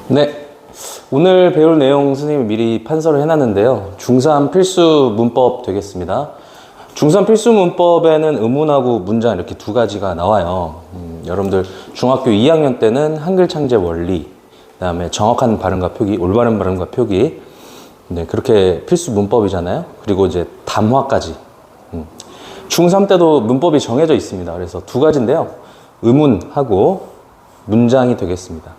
네, 오늘 배울 내용 선생님이 미리 판서를 해놨는데요. 중3 필수 문법 되겠습니다. 중3 필수 문법에는 의문하고 문장 이렇게 두 가지가 나와요. 여러분들 중학교 2학년 때는 한글 창제 원리, 그 다음에 정확한 발음과 표기, 올바른 발음과 표기, 네, 그렇게 필수 문법이잖아요. 그리고 이제 담화까지. 중3 때도 문법이 정해져 있습니다. 그래서 두 가지인데요. 의문하고 문장이 되겠습니다.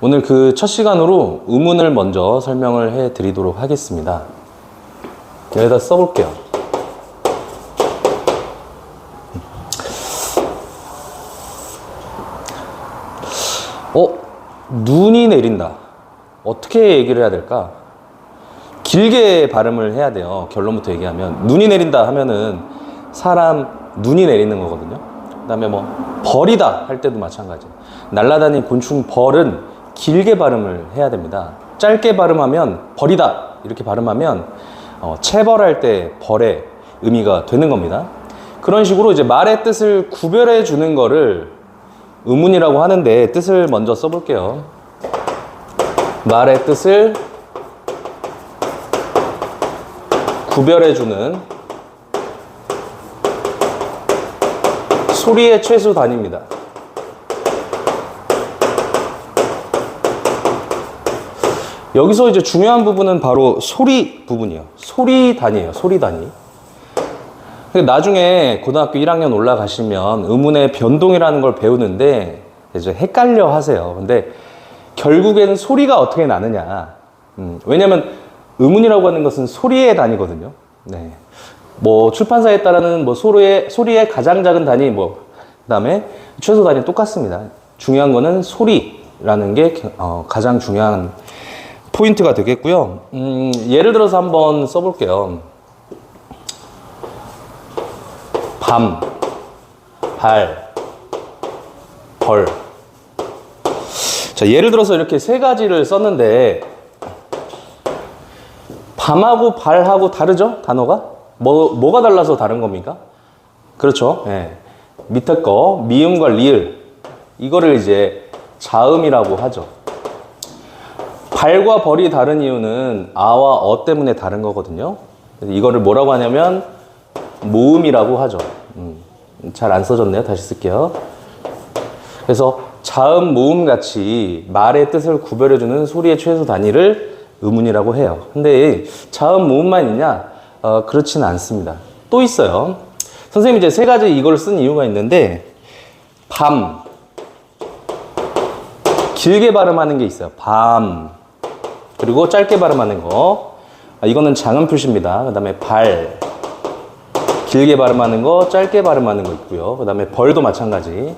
오늘 그 첫 시간으로 의문을 먼저 설명을 해 드리도록 하겠습니다. 여기다 써볼게요. 눈이 내린다. 어떻게 얘기를 해야 될까? 길게 발음을 해야 돼요. 결론부터 얘기하면. 눈이 내린다 하면은 사람 눈이 내리는 거거든요. 그 다음에 뭐 벌이다 할 때도 마찬가지예요. 날아다니는 곤충 벌은 길게 발음을 해야 됩니다. 짧게 발음하면 벌이다 이렇게 발음하면 체벌할 때 벌의 의미가 되는 겁니다. 그런 식으로 이제 말의 뜻을 구별해 주는 거를 의문이라고 하는데, 뜻을 먼저 써볼게요. 말의 뜻을 구별해 주는 소리의 최소 단위입니다. 여기서 이제 중요한 부분은 바로 소리 부분이에요. 소리 단위예요. 소리 단위. 나중에 고등학교 1학년 올라가시면 의문의 변동이라는 걸 배우는데 이제 헷갈려 하세요. 근데 결국에는 소리가 어떻게 나느냐. 왜냐면 의문이라고 하는 것은 소리의 단위거든요. 네. 뭐 출판사에 따라는 뭐 소리의 가장 작은 단위, 뭐 그다음에 최소 단위 똑같습니다. 중요한 거는 소리라는 게 가장 중요한 포인트가 되겠고요. 예를 들어서 한번 써볼게요. 밤, 발, 벌. 자, 예를 들어서 이렇게 세 가지를 썼는데 밤하고 발하고 다르죠? 단어가? 뭐가 달라서 다른 겁니까? 그렇죠. 네. 밑에 거 미음과 리을, 이거를 이제 자음이라고 하죠. 발과 벌이 다른 이유는 아와 어 때문에 다른 거거든요. 이거를 뭐라고 하냐면 모음이라고 하죠. 잘 안 써졌네요. 다시 쓸게요. 그래서 자음, 모음 같이 말의 뜻을 구별해주는 소리의 최소 단위를 의문이라고 해요. 근데 자음, 모음만 있냐? 그렇지는 않습니다. 또 있어요. 선생님이 이제 세 가지 이걸 쓴 이유가 있는데, 밤, 길게 발음하는 게 있어요. 밤. 그리고 짧게 발음하는 거. 이거는 장음 표시입니다. 그 다음에 발. 길게 발음하는 거, 짧게 발음하는 거 있고요. 그 다음에 벌도 마찬가지.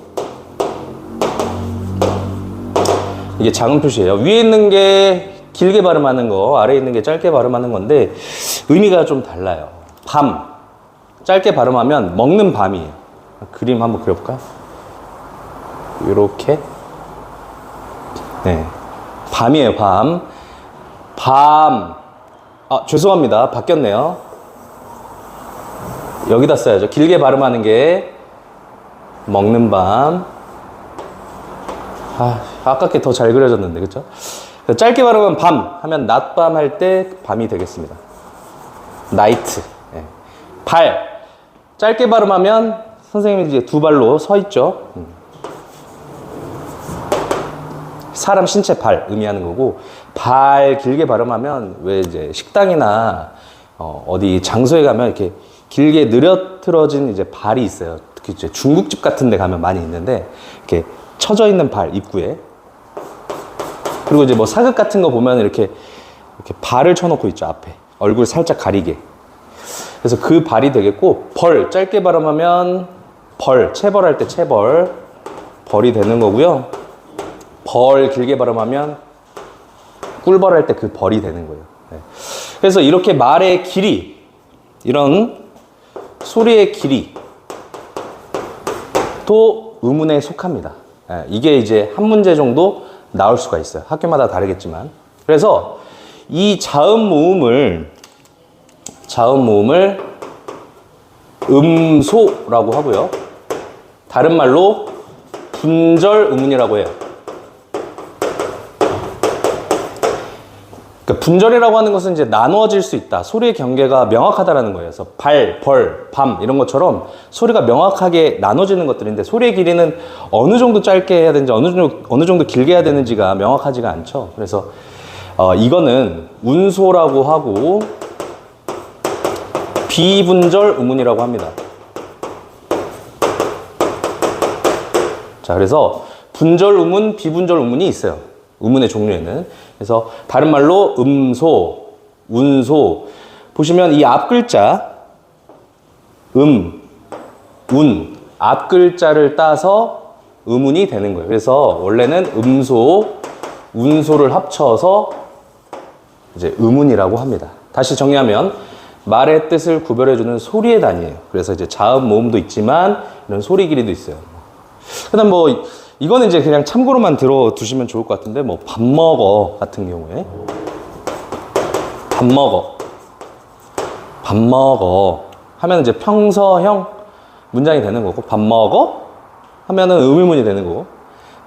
이게 장음 표시예요. 위에 있는 게 길게 발음하는 거, 아래에 있는 게 짧게 발음하는 건데 의미가 좀 달라요. 밤, 짧게 발음하면 먹는 밤이에요. 그림 한번 그려볼까? 이렇게. 네, 밤이에요. 밤. 밤. 죄송합니다. 바뀌었네요. 여기다 써야죠. 길게 발음하는 게 먹는 밤. 아깝게 더 잘 그려졌는데, 그쵸? 짧게 발음하면 밤 하면 낮밤 할 때 밤이 되겠습니다. 나이트. 네. 발. 짧게 발음하면 선생님이 이제 두 발로 서 있죠. 사람 신체 발 의미하는 거고, 발 길게 발음하면 왜 이제 식당이나 어디 장소에 가면 이렇게 길게 느려트러진 이제 발이 있어요. 특히 이제 중국집 같은 데 가면 많이 있는데 이렇게 쳐져 있는 발 입구에. 그리고 이제 뭐 사극 같은 거 보면 이렇게 발을 쳐놓고 있죠. 앞에 얼굴 살짝 가리게. 그래서 그 발이 되겠고, 벌 짧게 발음하면 벌, 체벌할 때 체벌, 벌이 되는 거고요. 벌 길게 발음하면 꿀벌할 때 그 벌이 되는 거예요. 네. 그래서 이렇게 말의 길이, 이런 소리의 길이 또 의문에 속합니다. 네. 이게 이제 한 문제 정도 나올 수가 있어요. 학교마다 다르겠지만. 그래서 이 자음 모음을 음소라고 하고요. 다른 말로 분절 의문이라고 해요. 그러니까 분절이라고 하는 것은 이제 나누어질 수 있다. 소리의 경계가 명확하다라는 거예요. 그래서 발, 벌, 밤 이런 것처럼 소리가 명확하게 나눠지는 것들인데 소리의 길이는 어느 정도 짧게 해야 되는지 어느 정도 길게 해야 되는지가 명확하지가 않죠. 그래서 이거는 운소라고 하고 비분절 음운이라고 합니다. 자, 그래서 분절 음운, 비분절 음운이 있어요. 음운의 종류에는. 그래서 다른 말로 음소, 운소. 보시면 이 앞 글자 운, 앞 글자를 따서 음운이 되는 거예요. 그래서 원래는 음소, 운소를 합쳐서 이제 음운이라고 합니다. 다시 정리하면 말의 뜻을 구별해주는 소리의 단위예요. 그래서 이제 자음, 모음도 있지만 이런 소리 길이도 있어요. 그다음 뭐 이거는 이제 그냥 참고로만 들어두시면 좋을 것 같은데 뭐 밥 먹어 같은 경우에 밥 먹어 하면 이제 평서형 문장이 되는 거고 밥 먹어 하면은 의문문이 되는 거고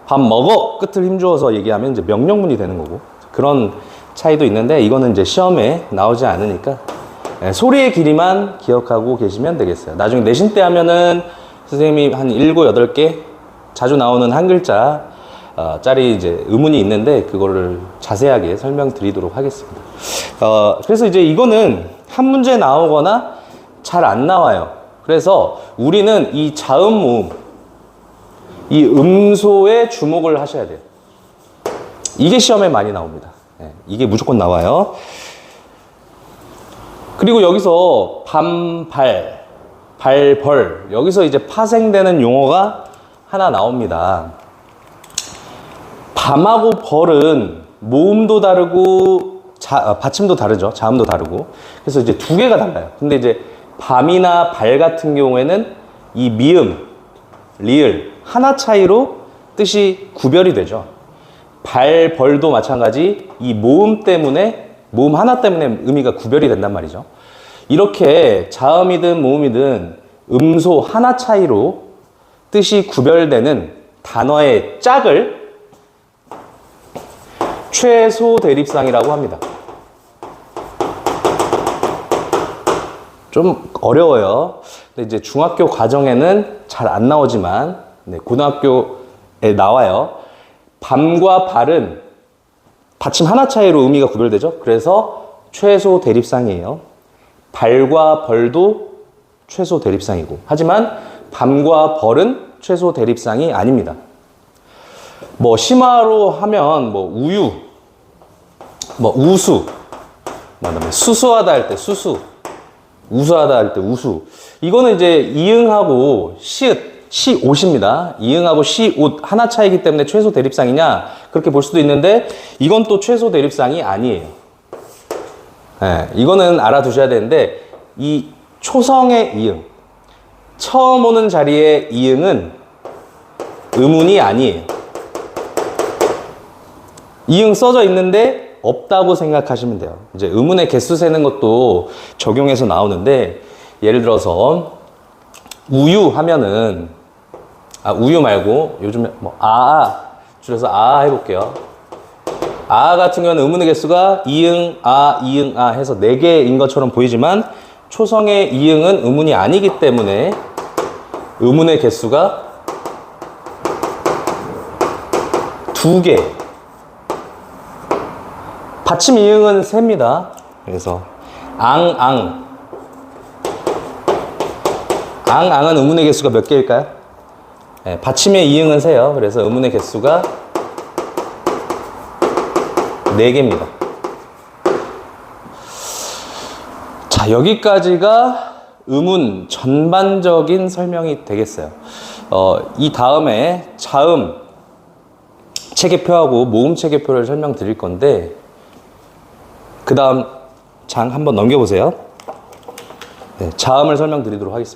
밥 먹어 끝을 힘주어서 얘기하면 이제 명령문이 되는 거고 그런 차이도 있는데 이거는 이제 시험에 나오지 않으니까 소리의 길이만 기억하고 계시면 되겠어요. 나중에 내신 때 하면은 선생님이 한 7, 8개 자주 나오는 한 글자 짜리 이제 의문이 있는데 그거를 자세하게 설명드리도록 하겠습니다. 그래서 이제 이거는 한 문제 나오거나 잘 안 나와요. 그래서 우리는 이 자음 모음, 이 음소에 주목을 하셔야 돼요. 이게 시험에 많이 나옵니다. 이게 무조건 나와요. 그리고 여기서 밤, 발, 벌 여기서 이제 파생되는 용어가 하나 나옵니다. 밤하고 벌은 모음도 다르고 받침도 다르죠. 자음도 다르고. 그래서 이제 두 개가 달라요. 근데 이제 밤이나 발 같은 경우에는 이 미음, 리을 하나 차이로 뜻이 구별이 되죠. 발, 벌도 마찬가지 이 모음 하나 때문에 의미가 구별이 된단 말이죠. 이렇게 자음이든 모음이든 음소 하나 차이로 뜻이 구별되는 단어의 짝을 최소 대립상이라고 합니다. 좀 어려워요. 근데 이제 중학교 과정에는 잘 안 나오지만 고등학교에 나와요. 밤과 발은 받침 하나 차이로 의미가 구별되죠. 그래서 최소 대립상이에요. 발과 벌도 최소 대립상이고 하지만 밤과 벌은 최소 대립상이 아닙니다. 뭐 심화로 하면 뭐 우유, 뭐 우수, 그다음에 수수하다 할 때 수수, 우수하다 할 때 우수. 이거는 이제 이응하고 시옷입니다. 이응하고 시옷 하나 차이기 때문에 최소 대립상이냐 그렇게 볼 수도 있는데 이건 또 최소 대립상이 아니에요. 이거는 알아두셔야 되는데 이 초성의 이응, 처음 오는 자리의 이응은 의문이 아니에요. 이응 써져 있는데 없다고 생각하시면 돼요. 이제 의문의 개수 세는 것도 적용해서 나오는데 예를 들어서 우유 하면은 우유 말고 요즘에 뭐 줄여서 해볼게요. 같은 경우는 의문의 개수가 이응, 이응, 해서 4개인 것처럼 보이지만 초성의 이응은 의문이 아니기 때문에 의문의 개수가 2개. 받침 이응은 셉니다. 그래서 앙은 의문의 개수가 몇 개일까요? 받침의 이응은 세요. 그래서 의문의 개수가 4개입니다. 자, 여기까지가 의문 전반적인 설명이 되겠어요. 이 다음에 자음 체계표하고 모음 체계표를 설명드릴 건데 그 다음 장 한번 넘겨보세요. 자음을 설명드리도록 하겠습니다.